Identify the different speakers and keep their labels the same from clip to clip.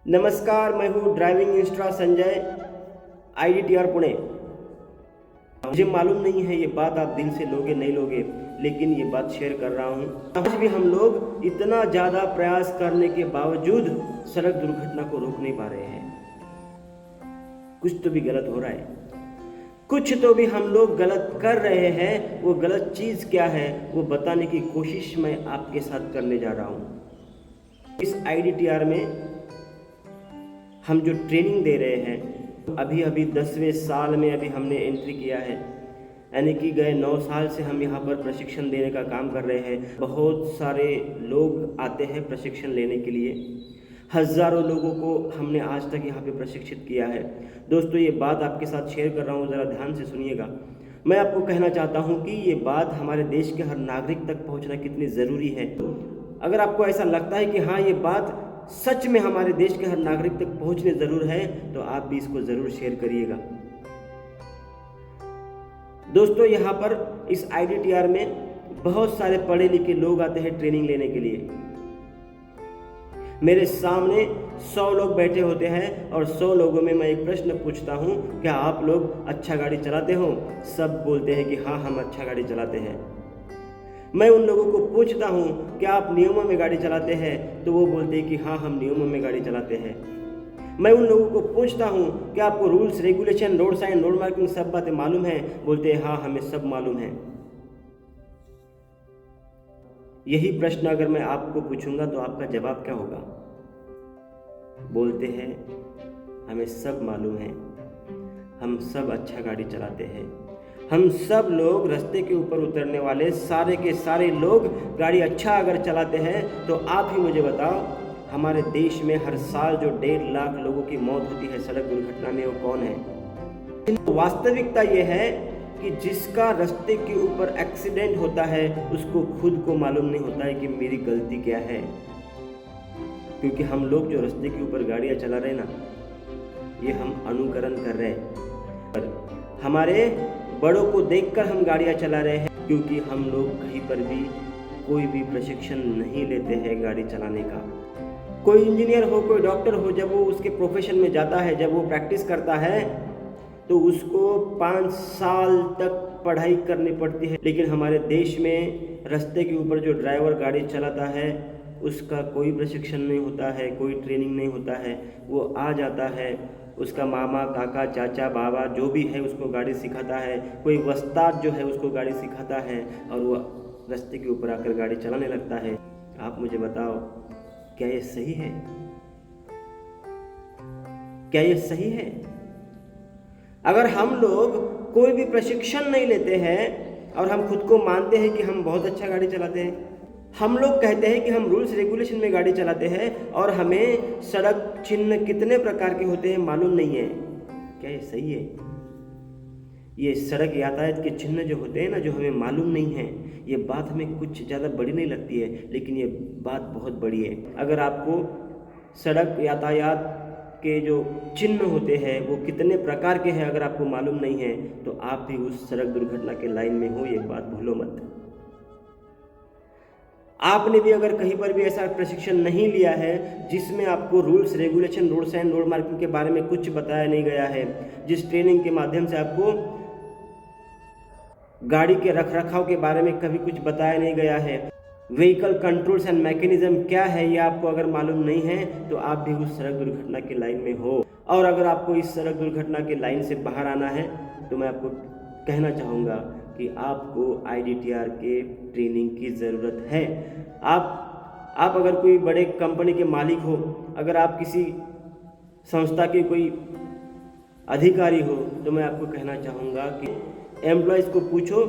Speaker 1: नमस्कार, मैं हूँ driving instructor Sanjay, IDTR Pune. मुझे मालूम नहीं है ये बात आप दिल से लोगे नहीं लोगे, लेकिन ये बात शेयर कर रहा हूँ। आज भी हम लोग इतना ज़्यादा प्रयास करने के बावजूद सड़क दुर्घटना को रोक नहीं पा रहे हैं। कुछ तो भी गलत हो रहा है, कुछ तो भी हम लोग गलत कर रहे हैं। वो गलत चीज़ क्या है वो बताने की कोशिश मैं आपके साथ करने जा रहा हूँ। इस IDTR में हम जो ट्रेनिंग दे रहे हैं, अभी 10वें साल में अभी हमने एंट्री किया है, यानी कि गए 9 साल से हम यहाँ पर प्रशिक्षण देने का काम कर रहे हैं। बहुत सारे लोग आते हैं प्रशिक्षण लेने के लिए, हज़ारों लोगों को हमने आज तक यहाँ पे प्रशिक्षित किया है। दोस्तों, ये बात आपके साथ शेयर कर रहा हूँ, ज़रा ध्यान से सुनिएगा। मैं आपको कहना चाहता हूँ कि ये बात हमारे देश के हर नागरिक तक पहुँचना कितनी ज़रूरी है। अगर आपको ऐसा लगता है कि हाँ, ये बात सच में हमारे देश के हर नागरिक तक पहुंचने जरूर है, तो आप भी इसको जरूर शेयर करिएगा। दोस्तों, यहाँ पर इस IDTR में बहुत सारे पढ़े लिखे लोग आते हैं ट्रेनिंग लेने के लिए। मेरे सामने 100 लोग बैठे होते हैं और 100 लोगों में मैं एक प्रश्न पूछता हूँ, क्या आप लोग अच्छा गाड़ी चलाते हो? सब बोलते हैं कि हाँ, हम अच्छा गाड़ी चलाते हैं। मैं उन लोगों को पूछता हूँ, क्या आप नियमों में गाड़ी चलाते हैं? तो वो बोलते हैं कि हाँ, हम नियमों में गाड़ी चलाते हैं। मैं उन लोगों को पूछता हूँ, क्या आपको rules regulation, road sign, road marking सब बातें मालूम है? बोलते हैं हाँ, हमें सब मालूम है। यही प्रश्न अगर मैं आपको पूछूंगा तो आपका जवाब क्या होगा? बोलते हैं हमें सब मालूम है, हम सब अच्छा गाड़ी चलाते हैं। हम सब लोग रास्ते के ऊपर उतरने वाले सारे के सारे लोग गाड़ी अच्छा अगर चलाते हैं, तो आप ही मुझे बताओ, हमारे देश में हर साल जो 1.5 लाख लोगों की मौत होती है सड़क दुर्घटना में, वो कौन है? वास्तविकता ये है कि जिसका रास्ते के ऊपर एक्सीडेंट होता है, उसको खुद को मालूम नहीं होता है कि मेरी गलती क्या है। क्योंकि हम लोग जो रास्ते के ऊपर गाड़ियाँ चला रहे हैं ना, ये हम अनुकरण कर रहे हैं। हमारे बड़ों को देखकर हम गाड़ियाँ चला रहे हैं, क्योंकि हम लोग कहीं पर भी कोई भी प्रशिक्षण नहीं लेते हैं गाड़ी चलाने का। कोई इंजीनियर हो, कोई डॉक्टर हो, जब वो उसके प्रोफेशन में जाता है, जब वो प्रैक्टिस करता है, तो उसको 5 साल तक पढ़ाई करनी पड़ती है। लेकिन हमारे देश में रास्ते के ऊपर जो ड्राइवर गाड़ी चलाता है, उसका कोई प्रशिक्षण नहीं होता है, कोई ट्रेनिंग नहीं होता है। वो आ जाता है, उसका मामा, काका, चाचा, बाबा जो भी है उसको गाड़ी सिखाता है, कोई वस्ताद जो है उसको गाड़ी सिखाता है, और वो रास्ते के ऊपर आकर गाड़ी चलाने लगता है। आप मुझे बताओ, क्या ये सही है? क्या ये सही है? अगर हम लोग कोई भी प्रशिक्षण नहीं लेते हैं और हम खुद को मानते हैं कि हम बहुत अच्छा गाड़ी चलाते हैं, हम लोग कहते हैं कि हम रूल्स रेगुलेशन में गाड़ी चलाते हैं, और हमें सड़क चिन्ह कितने प्रकार के होते हैं मालूम नहीं है, क्या ये सही है? ये सड़क यातायात के चिन्ह जो होते हैं ना, जो हमें मालूम नहीं है, ये बात हमें कुछ ज़्यादा बड़ी नहीं लगती है, लेकिन ये बात बहुत बड़ी है। अगर आपको सड़क यातायात के जो चिन्ह होते हैं वो कितने प्रकार के हैं अगर आपको मालूम नहीं है, तो आप भी उस सड़क दुर्घटना के लाइन में हो, ये बात भूलो मत। आपने भी अगर कहीं पर भी ऐसा प्रशिक्षण नहीं लिया है जिसमें आपको rules regulation, road sign, road marking के बारे में कुछ बताया नहीं गया है, जिस ट्रेनिंग के माध्यम से आपको गाड़ी के रखरखाव के बारे में कभी कुछ बताया नहीं गया है, व्हीकल कंट्रोल्स एंड मैकेनिज्म क्या है ये आपको अगर मालूम नहीं है, तो आप भी उस सड़क दुर्घटना के लाइन में हो। और अगर आपको इस सड़क दुर्घटना के लाइन से बाहर आना है, तो मैं आपको कहना चाहूँगा कि आपको IDTR के ट्रेनिंग की ज़रूरत है। आप अगर कोई बड़े कंपनी के मालिक हो, अगर आप किसी संस्था के कोई अधिकारी हो, तो मैं आपको कहना चाहूँगा कि एम्प्लॉयज़ को पूछो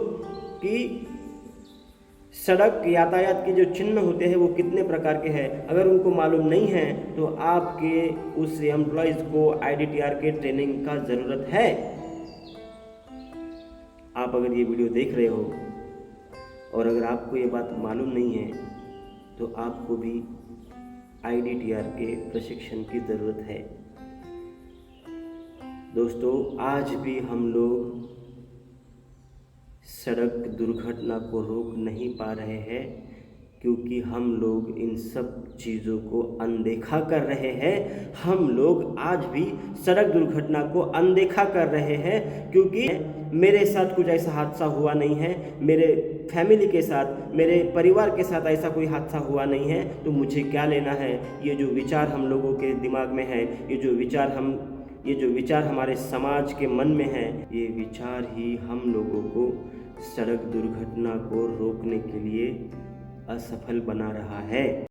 Speaker 1: कि सड़क यातायात के जो चिन्ह होते हैं वो कितने प्रकार के हैं। अगर उनको मालूम नहीं है, तो आपके उस एम्प्लॉयज़ को IDTR के ट्रेनिंग का ज़रूरत है। आप अगर ये वीडियो देख रहे हो और अगर आपको ये बात मालूम नहीं है, तो आपको भी IDTR के प्रशिक्षण की ज़रूरत है। दोस्तों, आज भी हम लोग सड़क दुर्घटना को रोक नहीं पा रहे हैं, क्योंकि हम लोग इन सब चीज़ों को अनदेखा कर रहे हैं। हम लोग आज भी सड़क दुर्घटना को अनदेखा कर रहे हैं, क्योंकि मेरे साथ कुछ ऐसा हादसा हुआ नहीं है, मेरे फैमिली के साथ, मेरे परिवार के साथ ऐसा कोई हादसा हुआ नहीं है, तो मुझे क्या लेना है। ये जो विचार हम लोगों के दिमाग में है, ये जो विचार हमारे समाज के मन में है, ये विचार ही हम लोगों को सड़क दुर्घटना को रोकने के लिए असफल बना रहा है।